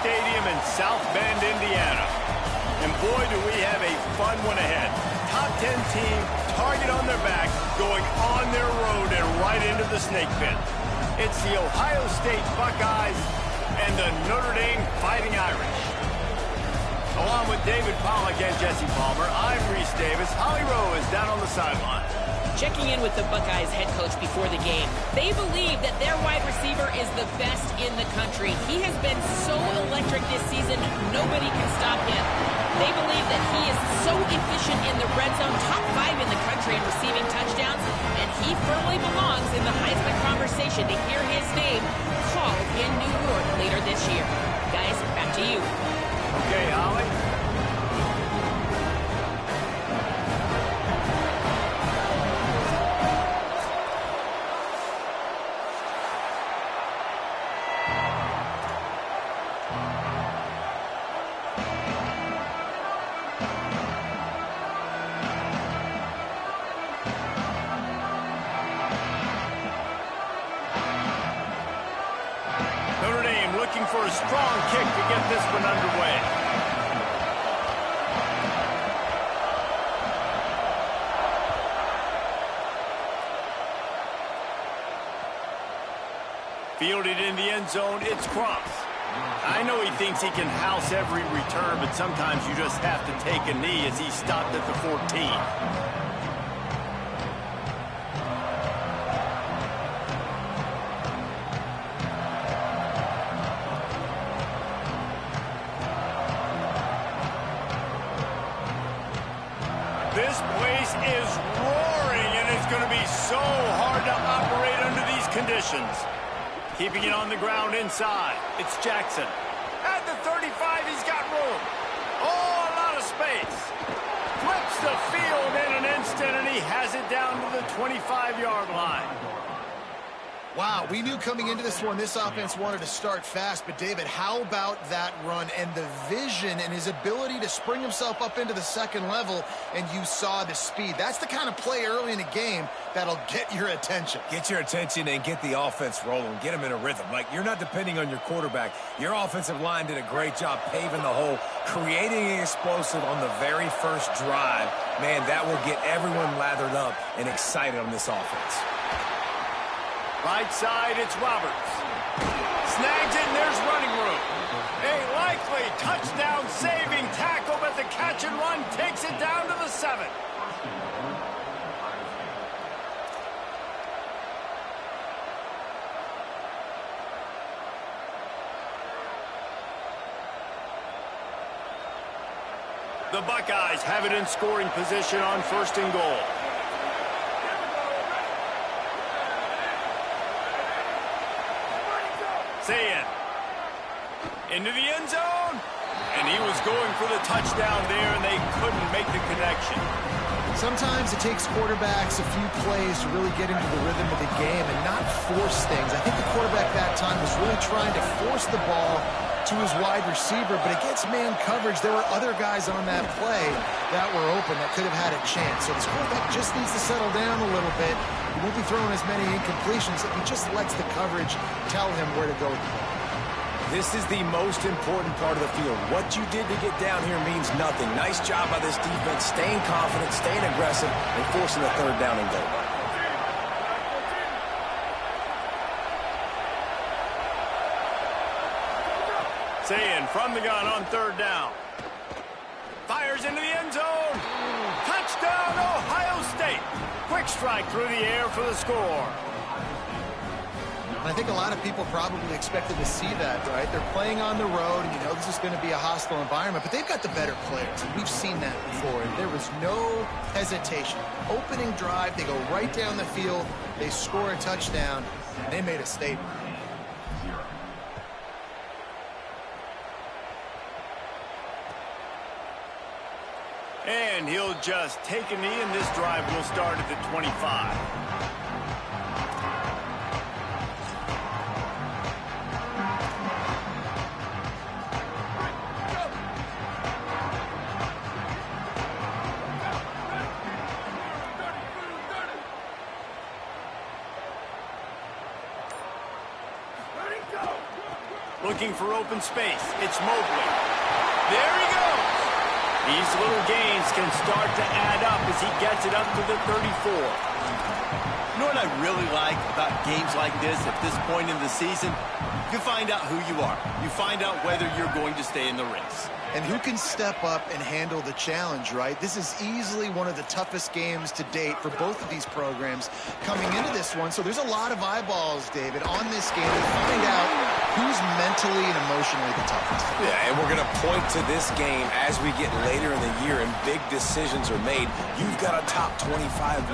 Stadium in South Bend, Indiana. And boy, do we have a fun one ahead. Top 10 team, target on their back, going on their road and right into the snake pit. It's the Ohio State Buckeyes and the Notre Dame Fighting Irish. Along with David Pollack and Jesse Palmer, I'm Reese Davis. Holly Rowe is down on the sideline. Checking in with the Buckeyes head coach before the game. They believe that their wide receiver is the best in the country. He has been so electric this season, nobody can stop him. They believe that he is so efficient in the red zone, top 5 in the country in receiving touchdowns, and he firmly belongs in the Heisman conversation to hear his name called in New York later this year. Guys, back to you. Okay, Holly. Notre Dame looking for a strong kick to get this one underway. Fielded in the end zone, it's Cross. I know he thinks he can house every return, but sometimes you just have to take a knee as he stopped at the 14. This place is roaring, and it's going to be so hard to operate under these conditions. Keeping it on the ground inside. It's Jackson. At the 35, he's got room. Oh, a lot of space. Flips the field in an instant, and he has it down to the 25-yard line. Wow, we knew coming into this one, this offense wanted to start fast, but David, how about that run and the vision and his ability to spring himself up into the second level, and you saw the speed. That's the kind of play early in the game that'll get your attention. Get your attention and get the offense rolling. Get them in a rhythm. Like, you're not depending on your quarterback. Your offensive line did a great job paving the hole, creating an explosive on the very first drive. Man, that will get everyone lathered up and excited on this offense. Right side, it's Roberts. Snags it, and there's running room. A likely touchdown-saving tackle, but the catch and run takes it down to the 7. The Buckeyes have it in scoring position on 1st and goal. Sayin into the end zone, and he was going for the touchdown there, and they couldn't make the connection. Sometimes it takes quarterbacks a few plays to really get into the rhythm of the game and not force things. I think the quarterback that time was really trying to force the ball to his wide receiver, but against man coverage, there were other guys on that play that were open that could have had a chance. So this quarterback just needs to settle down a little bit. He won't be throwing as many incompletions. He just lets the coverage tell him where to go with the ball. This is the most important part of the field. What you did to get down here means nothing. Nice job by this defense, staying confident, staying aggressive, and forcing the 3rd down and goal. Sayin from the gun on 3rd down. Fires into the end zone. Touchdown, Ohio State. Quick strike through the air for the score. I think a lot of people probably expected to see that, right? They're playing on the road, and you know this is going to be a hostile environment, but they've got the better players, and we've seen that before, and there was no hesitation. Opening drive, they go right down the field, they score a touchdown, and they made a statement. And he'll just take a knee, and this drive will start at the 25. Looking for open space. It's Mobley. There he goes. These little gains can start to add up as he gets it up to the 34. You know what I really like about games like this at this point in the season? You find out who you are. You find out whether you're going to stay in the race. And who can step up and handle the challenge, right? This is easily one of the toughest games to date for both of these programs coming into this one. So there's a lot of eyeballs, David, on this game to find out who's mentally and emotionally the toughest. Yeah, and we're going to point to this game as we get later in the year and big decisions are made. You've got a top 25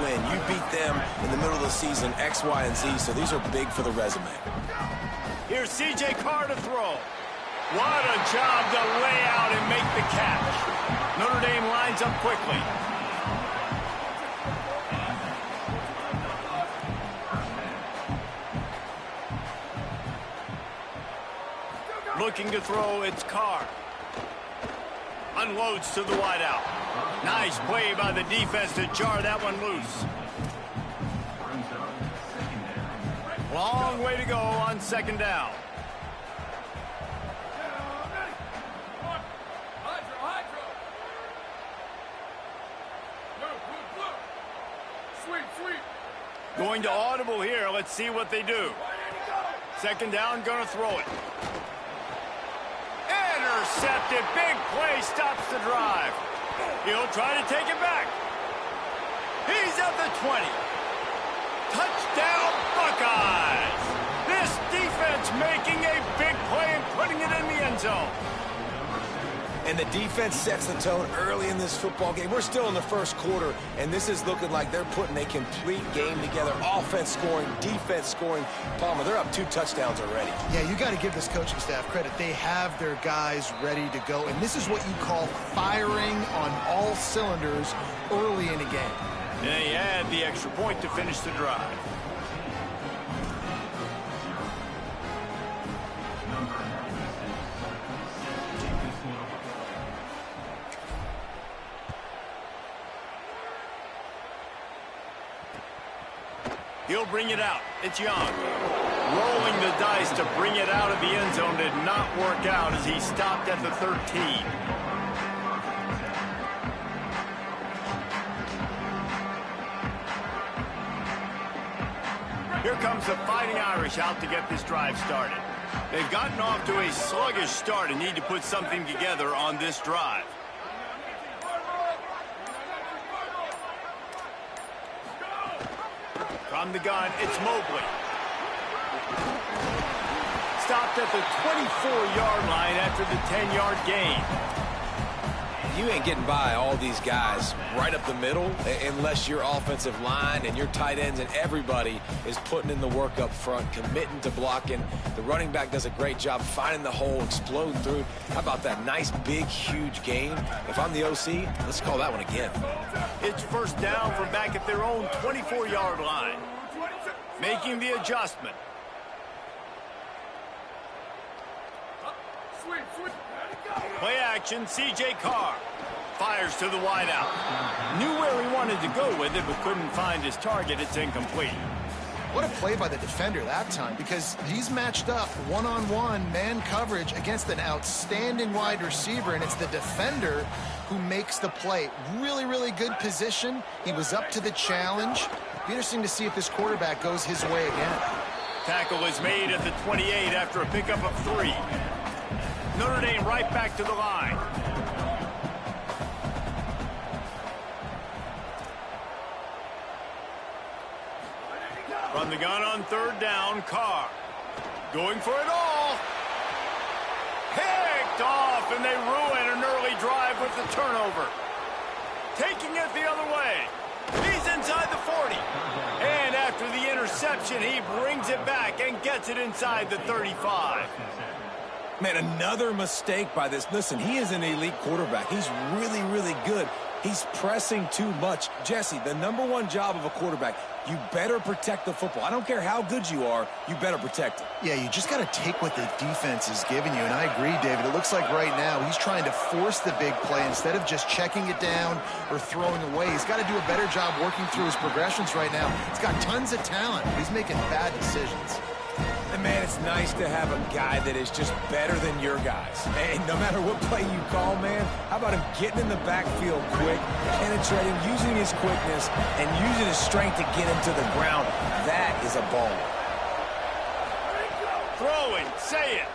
win. You beat them in the middle of the season, X, Y, and Z, so these are big for the resume. Here's C.J. Carr to throw. What a job to lay out and make the catch. Notre Dame lines up quickly. Looking to throw, it's Carr. Unloads to the wideout. Nice play by the defense to jar that one loose. Long way to go on second down. Going to audible here. Let's see what they do. Second down, going to throw it. Intercepted. Big play stops the drive. He'll try to take it back. He's at the 20. Touchdown, Buckeyes. This defense making a big play and putting it in the end zone. And the defense sets the tone early in this football game. We're still in the first quarter, and this is looking like they're putting a complete game together. Offense scoring, defense scoring. Palmer, they're up 2 touchdowns already. Yeah, you got to give this coaching staff credit. They have their guys ready to go, and this is what you call firing on all cylinders early in a game. And they add the extra point to finish the drive. He'll bring it out. It's Young. Rolling the dice to bring it out of the end zone did not work out as he stopped at the 13. Here comes the Fighting Irish out to get this drive started. They've gotten off to a sluggish start and need to put something together on this drive. From the gun, it's Mobley. Stopped at the 24-yard line after the 10-yard gain. You ain't getting by all these guys right up the middle unless your offensive line and your tight ends and everybody is putting in the work up front, committing to blocking. The running back does a great job finding the hole, exploding through. How about that nice, big, huge gain? If I'm the OC, let's call that one again. It's first down from back at their own 24-yard line. Making the adjustment. Play action, C.J. Carr. Fires to the wideout. Knew where he wanted to go with it, but couldn't find his target. It's incomplete. What a play by the defender that time, because he's matched up one-on-one man coverage against an outstanding wide receiver, and it's the defender who makes the play. Really, really good position. He was up to the challenge. Be interesting to see if this quarterback goes his way again. Tackle is made at the 28 after a pickup of 3. Notre Dame right back to the line. From the gun on third down, Carr. Going for it all. Picked off, and they ruin an early drive with the turnover. Taking it the other way. He's inside the 40. And after the interception, he brings it back and gets it inside the 35. Man, another mistake by this. Listen, he is an elite quarterback. He's really, really good. He's pressing too much. Jesse, the #1 job of a quarterback, you better protect the football. I don't care how good you are, you better protect it. Yeah, you just got to take what the defense is giving you, and I agree, David. It looks like right now he's trying to force the big play instead of just checking it down or throwing away. He's got to do a better job working through his progressions right now. He's got tons of talent, but he's making bad decisions. And man, it's nice to have a guy that is just better than your guys. And no matter what play you call, man, how about him getting in the backfield quick, penetrating, using his quickness, and using his strength to get him to the ground. That is a ball. Throwing, say it.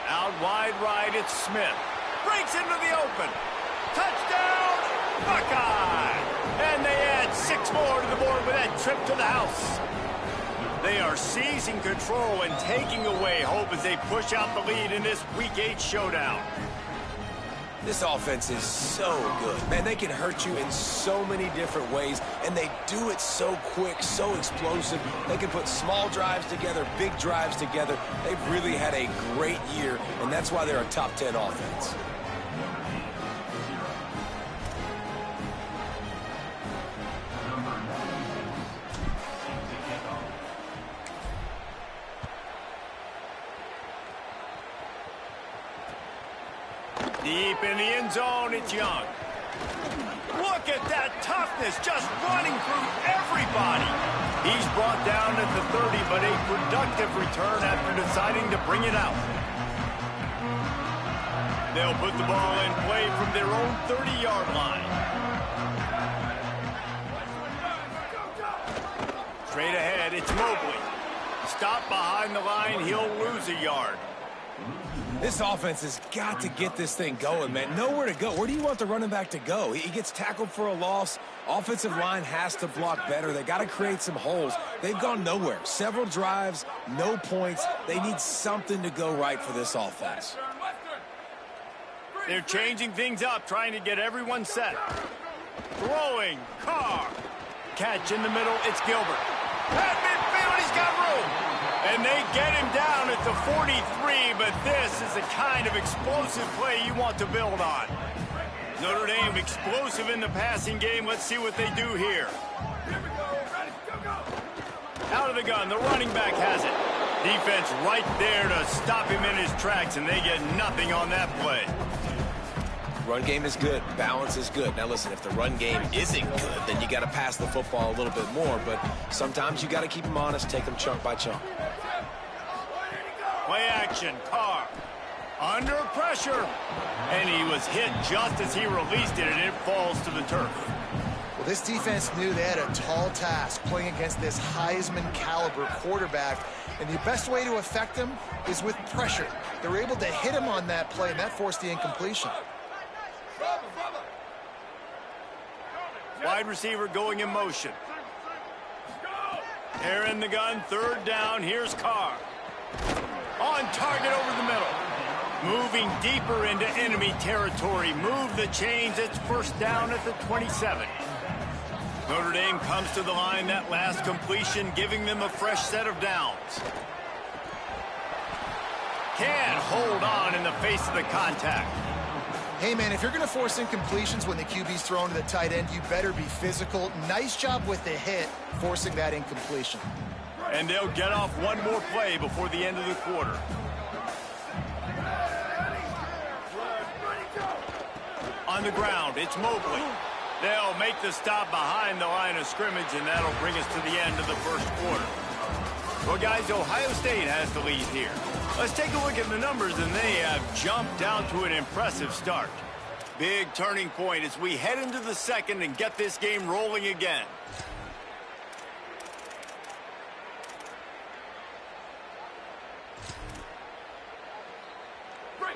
Out wide right, it's Smith. Breaks into the open. Touchdown, Buckeye! And they add 6 more to the board with that trip to the house. They are seizing control and taking away hope as they push out the lead in this Week 8 showdown. This offense is so good. Man, they can hurt you in so many different ways, and they do it so quick, so explosive. They can put small drives together, big drives together. They've really had a great year, and that's why they're a top 10 offense. Deep in the end zone, it's Young. Look at that toughness, just running through everybody. He's brought down at the 30, but a productive return after deciding to bring it out. They'll put the ball in play from their own 30-yard line. Straight ahead, it's Mobley. Stop behind the line, he'll lose a yard. This offense has got to get this thing going, man. Nowhere to go. Where do you want the running back to go? He gets tackled for a loss. Offensive line has to block better. They got to create some holes. They've gone nowhere. Several drives, no points. They need something to go right for this offense. They're changing things up, trying to get everyone set. Throwing, Carr. Catch in the middle, it's Gilbert. At midfield, he's got room. And they get him down at the 43, but this is the kind of explosive play you want to build on. Notre Dame explosive in the passing game. Let's see what they do here. Out of the gun, the running back has it. Defense right there to stop him in his tracks, and they get nothing on that play. Run game is good. Balance is good. Now, listen, if the run game isn't good, then you got to pass the football a little bit more. But sometimes you got to keep them honest, take them chunk by chunk. Play action, Carr. Under pressure. And he was hit just as he released it, and it falls to the turf. Well, this defense knew they had a tall task playing against this Heisman-caliber quarterback. And the best way to affect him is with pressure. They were able to hit him on that play, and that forced the incompletion. Wide receiver going in motion. They're in the gun, 3rd down. Here's Carr. On target over the middle. Moving deeper into enemy territory. Move the chains. It's 1st down at the 27. Notre Dame comes to the line. That last completion giving them a fresh set of downs. Can't hold on in the face of the contact. Hey, man, if you're going to force incompletions when the QB's thrown to the tight end, you better be physical. Nice job with the hit, forcing that incompletion. And they'll get off one more play before the end of the quarter. On the ground, it's Mobley. They'll make the stop behind the line of scrimmage, and that'll bring us to the end of the 1st quarter. Well, guys, Ohio State has the lead here. Let's take a look at the numbers, and they have jumped down to an impressive start. Big turning point as we head into the 2nd and get this game rolling again.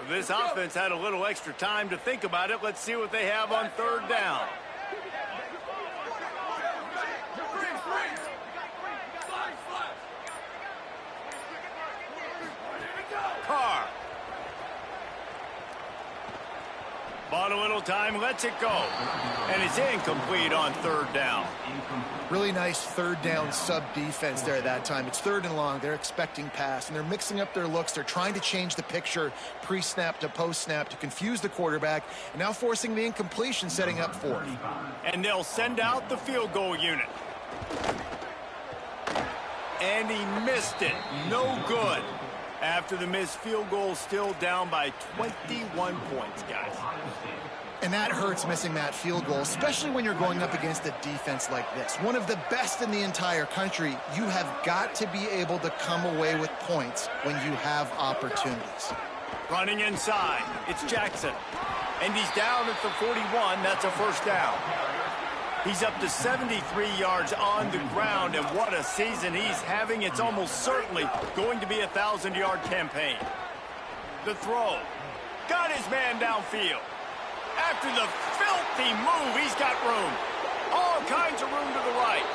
This offense had a little extra time to think about it. Let's see what they have on 3rd down. Carr. Bought a little time, lets it go. And it's incomplete on 3rd down. Really nice 3rd down sub-defense there that time. It's 3rd and long. They're expecting pass, and they're mixing up their looks. They're trying to change the picture pre-snap to post-snap to confuse the quarterback, and now forcing the incompletion, setting up 4th. And they'll send out the field goal unit. And he missed it. No good. After the missed field goal, still down by 21 points, guys. And that hurts, missing that field goal, especially when you're going up against a defense like this. One of the best in the entire country. You have got to be able to come away with points when you have opportunities. Running inside, it's Jackson. And he's down at the 41. That's a first down. He's up to 73 yards on the ground, and what a season he's having. It's almost certainly going to be a 1,000-yard campaign. The throw. Got his man downfield. After the filthy move, he's got room. All kinds of room to the right.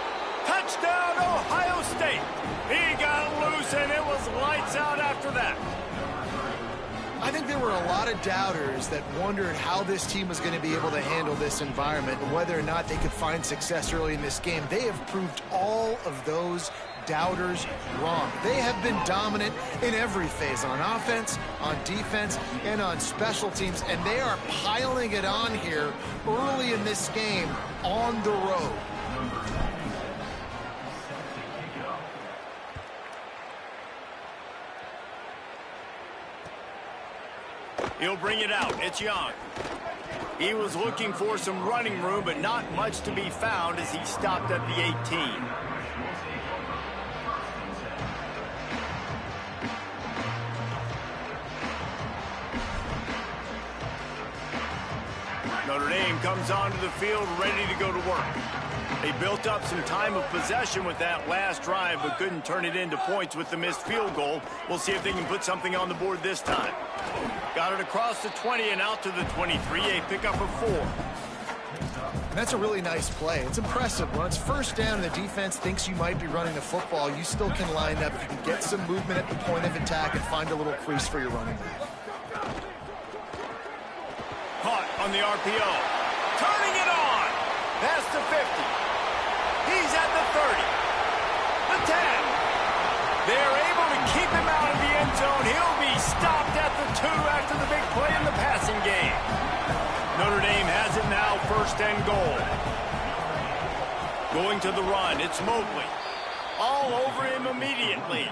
Touchdown, Ohio State. He got loose, and it was lights out after that. I think there were a lot of doubters that wondered how this team was going to be able to handle this environment and whether or not they could find success early in this game. They have proved all of those doubters wrong. They have been dominant in every phase, on offense, on defense, and on special teams, and they are piling it on here early in this game on the road. He'll bring it out. It's Young. He was looking for some running room, but not much to be found as he stopped at the 18. Notre Dame comes onto the field ready to go to work. They built up some time of possession with that last drive, but couldn't turn it into points with the missed field goal. We'll see if they can put something on the board this time. Got it across the 20 and out to the 23, a pickup of 4. That's a really nice play. It's impressive. When it's first down and the defense thinks you might be running the football, you still can line up. You can get some movement at the point of attack and find a little crease for your running back. Caught on the RPO. Turning it on. That's the 50. He's at the 30. The 10. They're able to keep him out of the end zone. He'll be stopped at the 2 after the big play in the passing game. Notre Dame has it now, first and goal. Going to the run, it's Mobley. All over him immediately.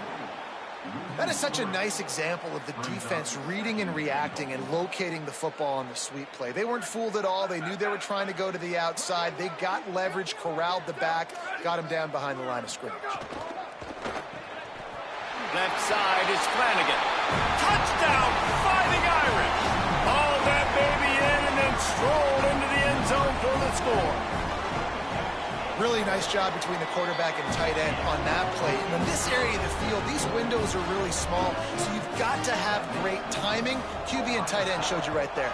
That is such a nice example of the defense reading and reacting and locating the football on the sweep play. They weren't fooled at all. They knew they were trying to go to the outside. They got leverage, corralled the back, got him down behind the line of scrimmage. Left side is Flanagan. Touchdown, Fighting Irish. Hauled that baby in and then strolled into the end zone for the score. Really nice job between the quarterback and tight end on that play. And in this area of the field, these windows are really small, so you've got to have great timing. QB and tight end showed you right there.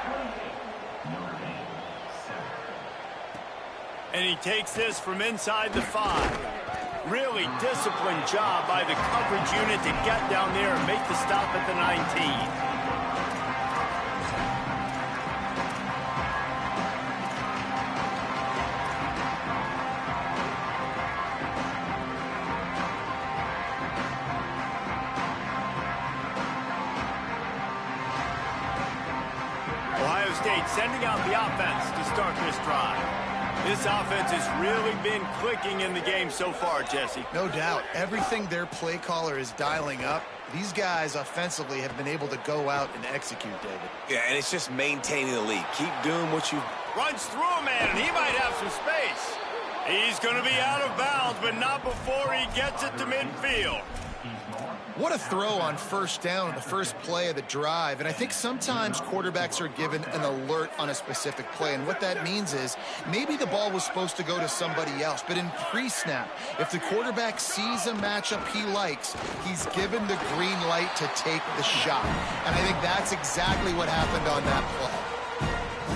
And he takes this from inside the 5. Really disciplined job by the coverage unit to get down there and make the stop at the 19. Ohio State sending out the offense to start this drive. This offense has really been clicking in the game so far, Jesse. No doubt. Everything their play caller is dialing up, these guys offensively have been able to go out and execute, David. Yeah, and it's just maintaining the lead. Keep doing what you... Runs through a man, and he might have some space. He's going to be out of bounds, but not before he gets it to midfield. What a throw on first down on the first play of the drive. And I think sometimes quarterbacks are given an alert on a specific play. And what that means is maybe the ball was supposed to go to somebody else. But in pre-snap, if the quarterback sees a matchup he likes, he's given the green light to take the shot. And I think that's exactly what happened on that play.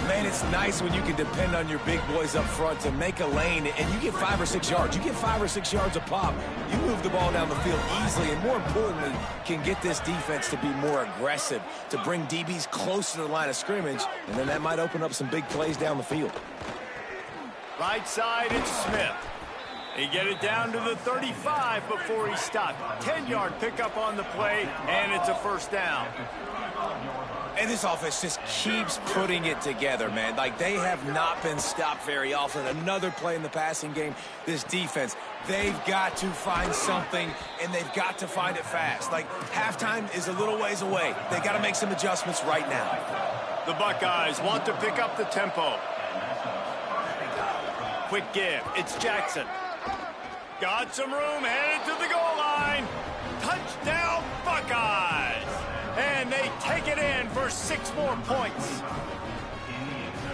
Man, it's nice when you can depend on your big boys up front to make a lane, and you get 5 or 6 yards. You get 5 or 6 yards a pop. You move the ball down the field easily, and more importantly, can get this defense to be more aggressive, to bring DBs close to the line of scrimmage, and then that might open up some big plays down the field. Right side, it's Smith. They get it down to the 35 before he stopped. 10-yard pickup on the play, and it's a first down. And this offense just keeps putting it together, man. Like, they have not been stopped very often. Another play in the passing game. This defense, they've got to find something, and they've got to find it fast. Like, halftime is a little ways away. They got to make some adjustments right now. The Buckeyes want to pick up the tempo. Quick give. It's Jackson. Got some room, headed to the goal line. Touchdown, Buckeyes! And they take it in for 6 more points.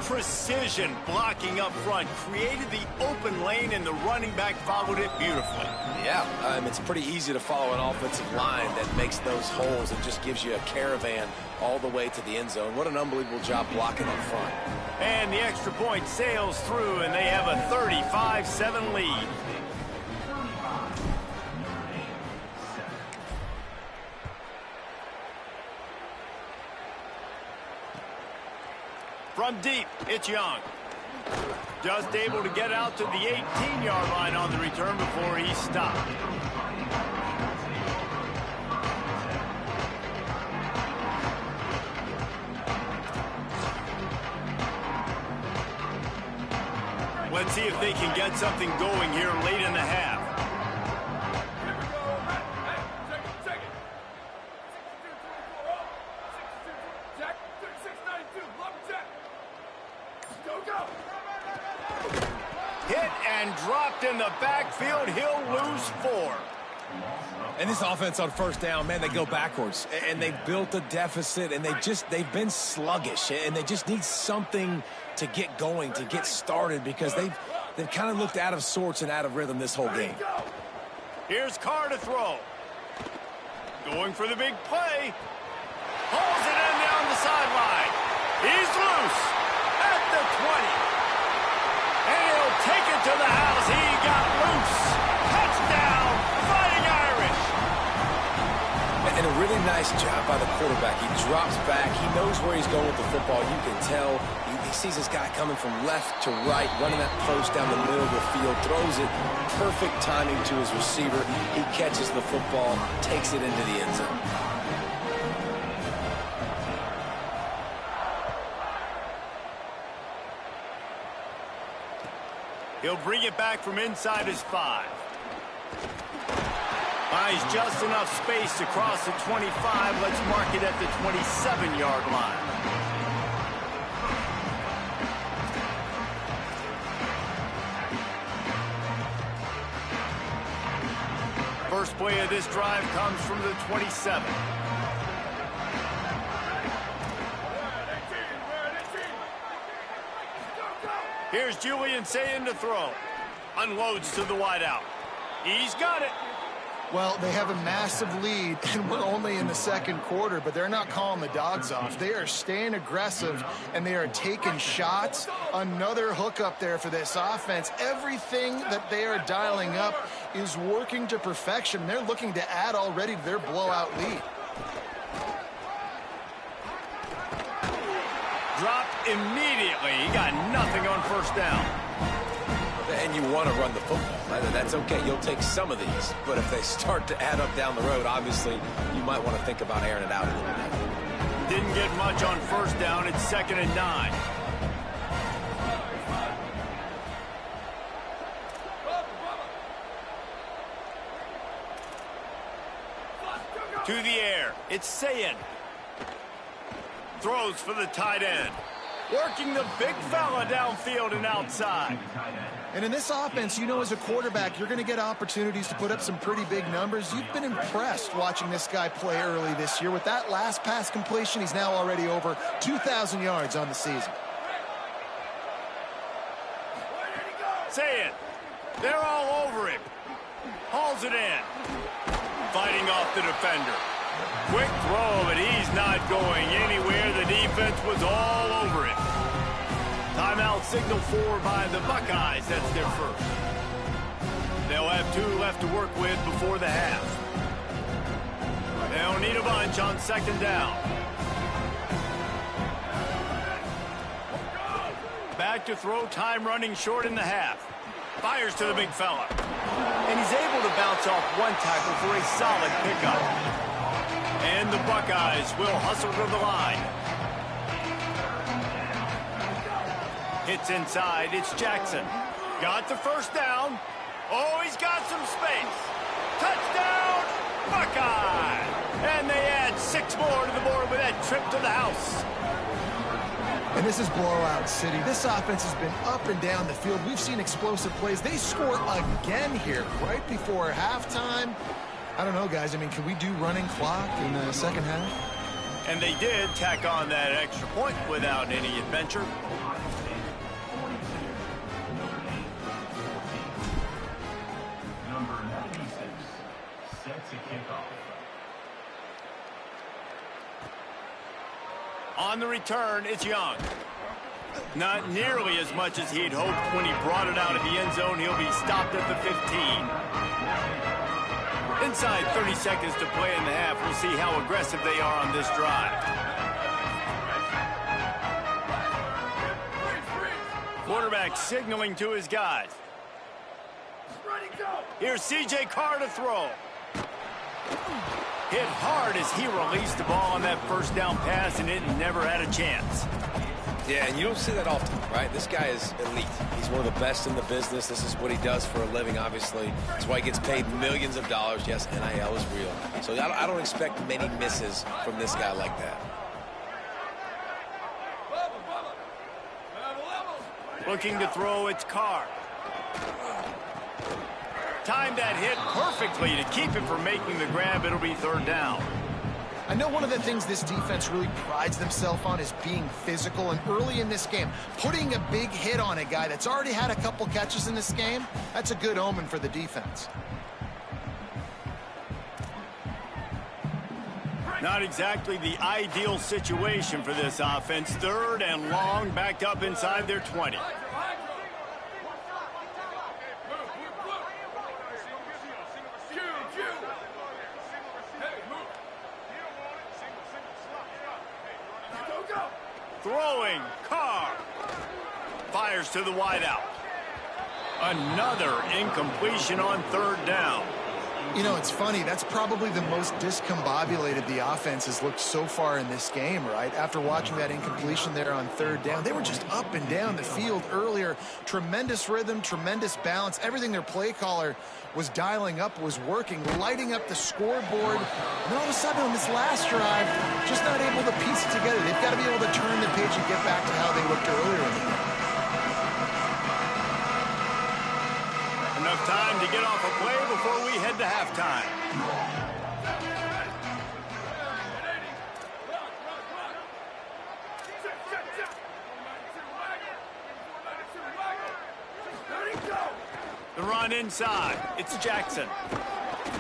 Precision blocking up front created the open lane, and the running back followed it beautifully. Yeah, it's pretty easy to follow an offensive line that makes those holes and just gives you a caravan all the way to the end zone. What an unbelievable job blocking up front. And the extra point sails through, and they have a 35-7 lead. From deep, it's Young. Just able to get out to the 18-yard line on the return before he stopped. Let's see if they can get something going here late in the half. Hit and dropped in the backfield. He'll lose 4. And this offense on first down, man, they go backwards. And they built a deficit, and they've been sluggish. And they just need something to get going, to get started, because they've kind of looked out of sorts and out of rhythm this whole game. Here's Carr to throw. Going for the big play. Hauls it in down the sideline. He's loose at the 20. And he'll take it to the house. He got loose. Touchdown, Fighting Irish. And a really nice job by the quarterback. He drops back. He knows where he's going with the football. You can tell. He sees this guy coming from left to right, running that post down the middle of the field, throws it, perfect timing to his receiver. He catches the football, takes it into the end zone. He'll bring it back from inside his 5. Buys just enough space to cross the 25. Let's mark it at the 27-yard line. First play of this drive comes from the 27. Here's Julian Sayin to throw. Unloads to the wideout. He's got it. Well, they have a massive lead, and we're only in the second quarter, but they're not calling the dogs off. They are staying aggressive, and they are taking shots. Another hookup there for this offense. Everything that they are dialing up is working to perfection. They're looking to add already to their blowout lead. Dropped immediately. He got nothing on first down. And you want to run the football. That's okay. You'll take some of these. But if they start to add up down the road, obviously, you might want to think about airing it out a little bit. Didn't get much on first down. It's 2nd and 9. To the air. It's Sayin. Throws for the tight end. Working the big fella downfield and outside. And in this offense, you know, as a quarterback, you're going to get opportunities to put up some pretty big numbers. You've been impressed watching this guy play early this year. With that last pass completion, he's now already over 2,000 yards on the season. Say it. They're all over him. Hauls it in. Fighting off the defender. Quick throw, but he's not going anywhere. The defense was all over him. Timeout signal for by the Buckeyes. That's their first. They'll have 2 left to work with before the half. They'll need a bunch on 2nd down. Back to throw, time running short in the half. Fires to the big fella. and he's able to bounce off one tackle for a solid pickup. And the Buckeyes will hustle to the line. Hits inside, it's Jackson. Got the first down. Oh, he's got some space. Touchdown, Buckeye! And they add 6 more to the board with that trip to the house. And this is blowout city. This offense has been up and down the field. We've seen explosive plays. They score again here right before halftime. I don't know, guys. I mean, can we do running clock in the second half? And they did tack on that extra point without any adventure. Number 96 set to kick off. On the return, it's Young. Not nearly as much as he'd hoped when he brought it out of the end zone. He'll be stopped at the 15. Inside 30 seconds to play in the half. We'll see how aggressive they are on this drive. Quarterback signaling to his guys. Here's C.J. Carr to throw. Hit hard as he released the ball on that first down pass, and it never had a chance. Yeah, and you don't see that often, right? This guy is elite. He's one of the best in the business. This is what he does for a living, obviously. That's why he gets paid millions of dollars. Yes, NIL is real. So I don't expect many misses from this guy like that. Looking to throw, it's Carr. Timed that hit perfectly to keep him from making the grab. It'll be third down. I know one of the things this defense really prides themselves on is being physical, and early in this game, putting a big hit on a guy that's already had a couple catches in this game, that's a good omen for the defense. Not exactly the ideal situation for this offense. Third and long, backed up inside their 20. Throwing, Carr. Fires to the wideout. Another incompletion on third down. You know, it's funny. That's probably the most discombobulated the offense has looked so far in this game, right? After watching that incompletion there on third down, they were just up and down the field earlier. Tremendous rhythm, tremendous balance. Everything their play caller was dialing up was working, lighting up the scoreboard. And all of a sudden on this last drive, just not able to piece it together. They've got to be able to turn the page and get back to how they looked earlier in the game. Enough time to get off a play before we head to halftime. The run inside. It's Jackson.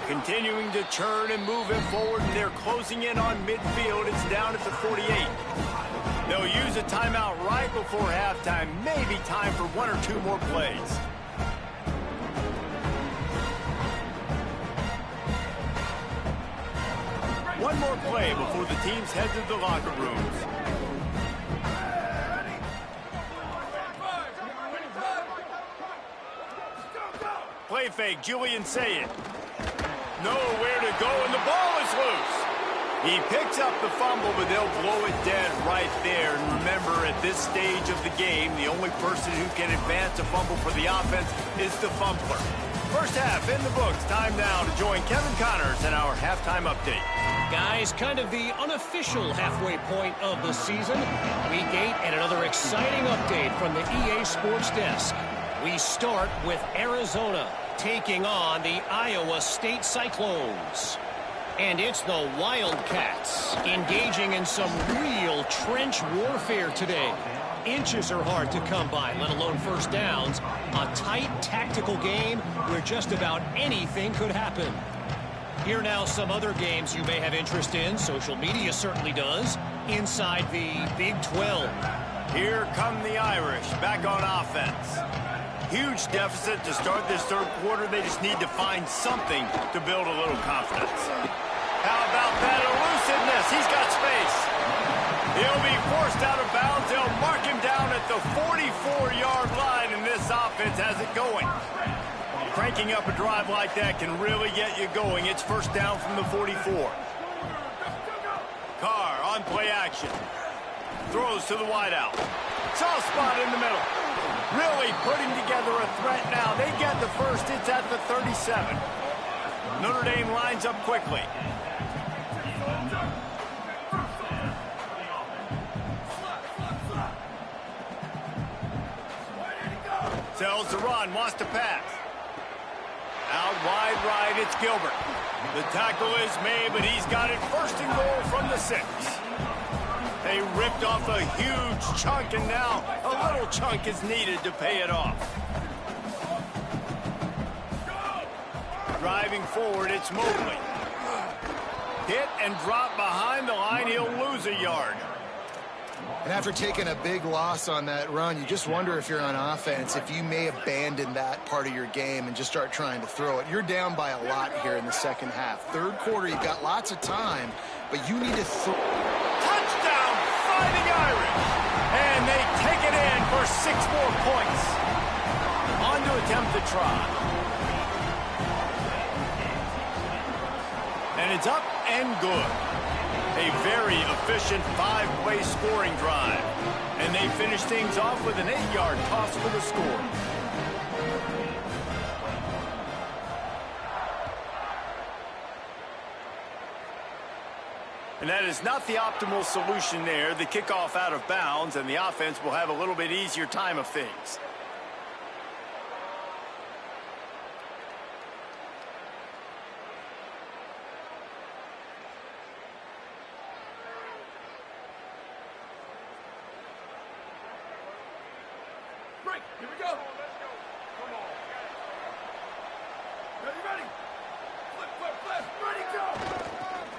Continuing to churn and move it forward, and they're closing in on midfield. It's down at the 48. They'll use a timeout right before halftime. Maybe time for 1 or 2 more plays. One more play before the teams head to the locker rooms. Play fake, Julian Sayed. Nowhere to go, and the ball is loose. He picks up the fumble, but they'll blow it dead right there. And remember, at this stage of the game, the only person who can advance a fumble for the offense is the fumbler. First half in the books. Time now to join Kevin Connors in our halftime update. Guys, kind of the unofficial halfway point of the season. Week 8 and another exciting update from the EA Sports Desk. We start with Arizona taking on the Iowa State Cyclones. And it's the Wildcats engaging in some real trench warfare today. Inches are hard to come by, let alone first downs. A tight tactical game where just about anything could happen. Here now some other games you may have interest in. Social media certainly does. Inside the Big 12. Here come the Irish back on offense. Huge deficit to start this third quarter. They just need to find something to build a little confidence. How about that elusiveness? He's got space. He'll be forced out of bounds. They'll mark him down at the 44-yard line, and this offense has it going. Cranking up a drive like that can really get you going. It's first down from the 44. Carr on play action. Throws to the wideout. Soft spot in the middle. Really putting together a threat now. They get the first. It's at the 37. Notre Dame lines up quickly. Tells to run, wants to pass. Out wide right, it's Gilbert. The tackle is made, but he's got it first and goal from the 6. They ripped off a huge chunk, and now a little chunk is needed to pay it off. Driving forward, it's Mobley. Hit and drop behind the line, he'll lose a yard. And after taking a big loss on that run, you just wonder if you're on offense, if you may abandon that part of your game and just start trying to throw it. You're down by a lot here in the second half. Third quarter, you've got lots of time, but you need to throw. Touchdown, Fighting Irish! And they take it in for 6 more points. On to attempt the try. And it's up and good. A very efficient 5-play scoring drive. And they finish things off with an 8-yard toss for the score. And that is not the optimal solution there. The kickoff out of bounds, and the offense will have a little bit easier time of things. Here we go. Come on. Ready? Flip, flash, ready, go.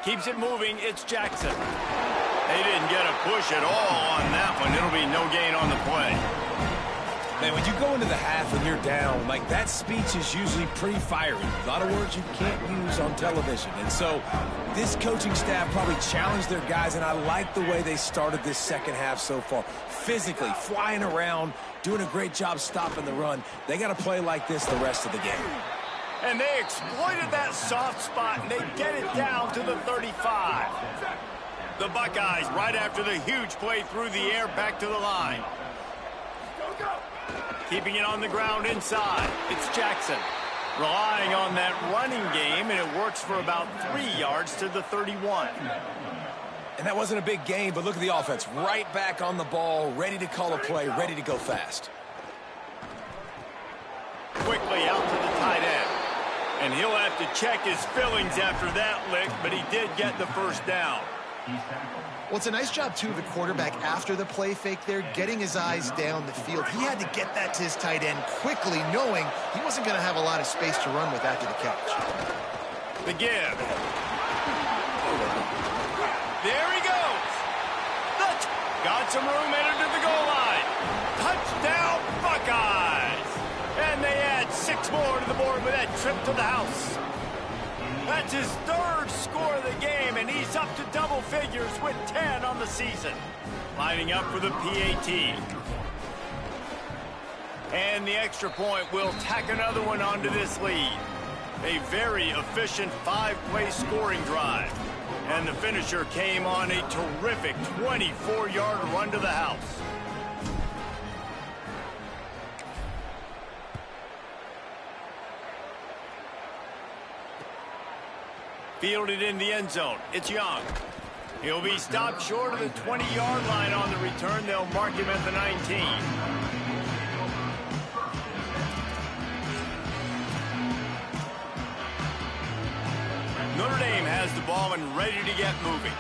Keeps it moving, it's Jackson. They didn't get a push at all on that one. It'll be no gain on the play. Man, when you go into the half and you're down, like that speech is usually pretty fiery. A lot of words you can't use on television. And so this coaching staff probably challenged their guys, and I like the way they started this second half so far. Physically, flying around, doing a great job stopping the run. They got to play like this the rest of the game. And they exploited that soft spot, and they get it down to the 35. The Buckeyes, right after the huge play through the air, back to the line. Keeping it on the ground inside. It's Jackson. Relying on that running game, and it works for about 3 yards to the 31. And that wasn't a big gain, but look at the offense. Right back on the ball, ready to call a play, ready to go fast. Quickly out to the tight end. And he'll have to check his fillings after that lick, but he did get the first down. Well, it's a nice job, too, of the quarterback after the play fake there, getting his eyes down the field. He had to get that to his tight end quickly, knowing he wasn't going to have a lot of space to run with after the catch. The give. There he goes. Got some room, entered to the goal line. Touchdown, Buckeyes. And they add 6 more to the board with that trip to the house. That's his 3rd score of the game, and he's up to double figures with 10 on the season. Lining up for the PAT. And the extra point will tack another one onto this lead. A very efficient 5-play scoring drive. And the finisher came on a terrific 24-yard run to the house. Fielded in the end zone. It's Young. He'll be stopped short of the 20-yard line on the return. They'll mark him at the 19. Notre Dame has the ball and ready to get moving.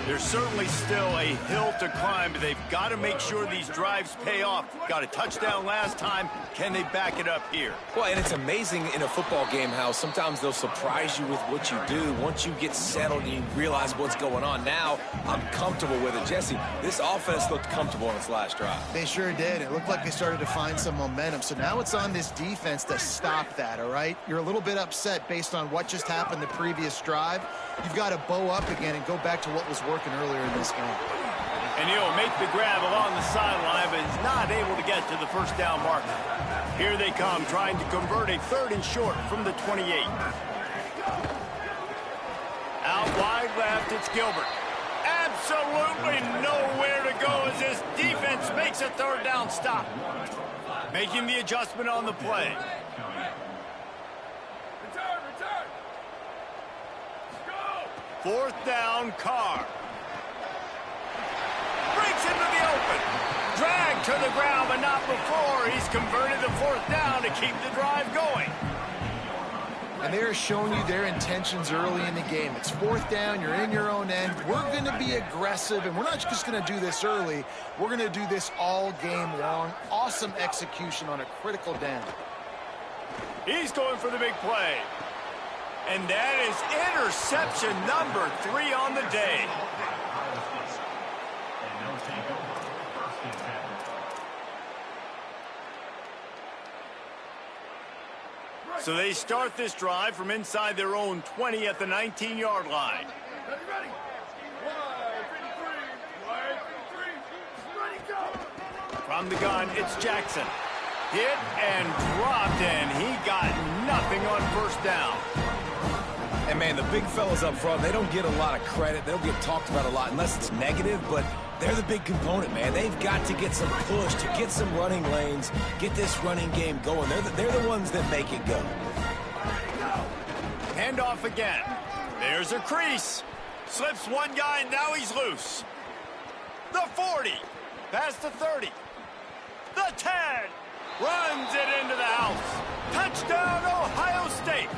There's certainly still a hill to climb, but they've got to make sure these drives pay off. Got a touchdown last time. Can they back it up here? Well, and it's amazing in a football game how sometimes they'll surprise you with what you do. Once you get settled and you realize what's going on. Now, I'm comfortable with it. Jesse, this offense looked comfortable in its last drive. They sure did. It looked like they started to find some momentum. So now it's on this defense to stop that, all right? You're a little bit upset based on what just happened the previous drive. You've got to bow up again and go back to what was working earlier in this game. And he'll make the grab along the sideline, but is not able to get to the first down marker. Here they come, trying to convert a 3rd and short from the 28. Out wide left, it's Gilbert. Absolutely nowhere to go as this defense makes a 3rd down stop. Making the adjustment on the play. Return. Let's go. 4th down, Carr. Breaks into the open. Dragged to the ground, but not before. He's converted the 4th down to keep the drive going. And they're showing you their intentions early in the game. It's 4th down, you're in your own end. We're going to be aggressive, and we're not just going to do this early. We're going to do this all game long. Awesome execution on a critical down. He's going for the big play. And that is interception number 3 on the day. So they start this drive from inside their own 20 at the 19-yard line. Ready. Wide three. Ready, go. From the gun, it's Jackson. Hit and dropped, and he got nothing on 1st down. And, man, the big fellas up front, they don't get a lot of credit. They don't get talked about a lot unless it's negative, but they're the big component, man. They've got to get some push, to get some running lanes, get this running game going. They're the ones that make it go. Hand off again. There's a crease. Slips one guy, and now he's loose. The 40. Past the 30. The 10. Runs it into the house. Touchdown, Ohio State.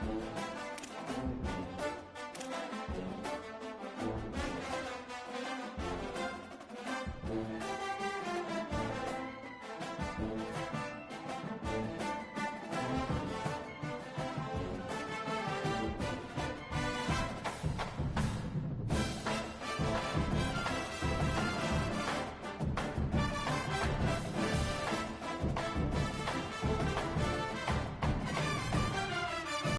it.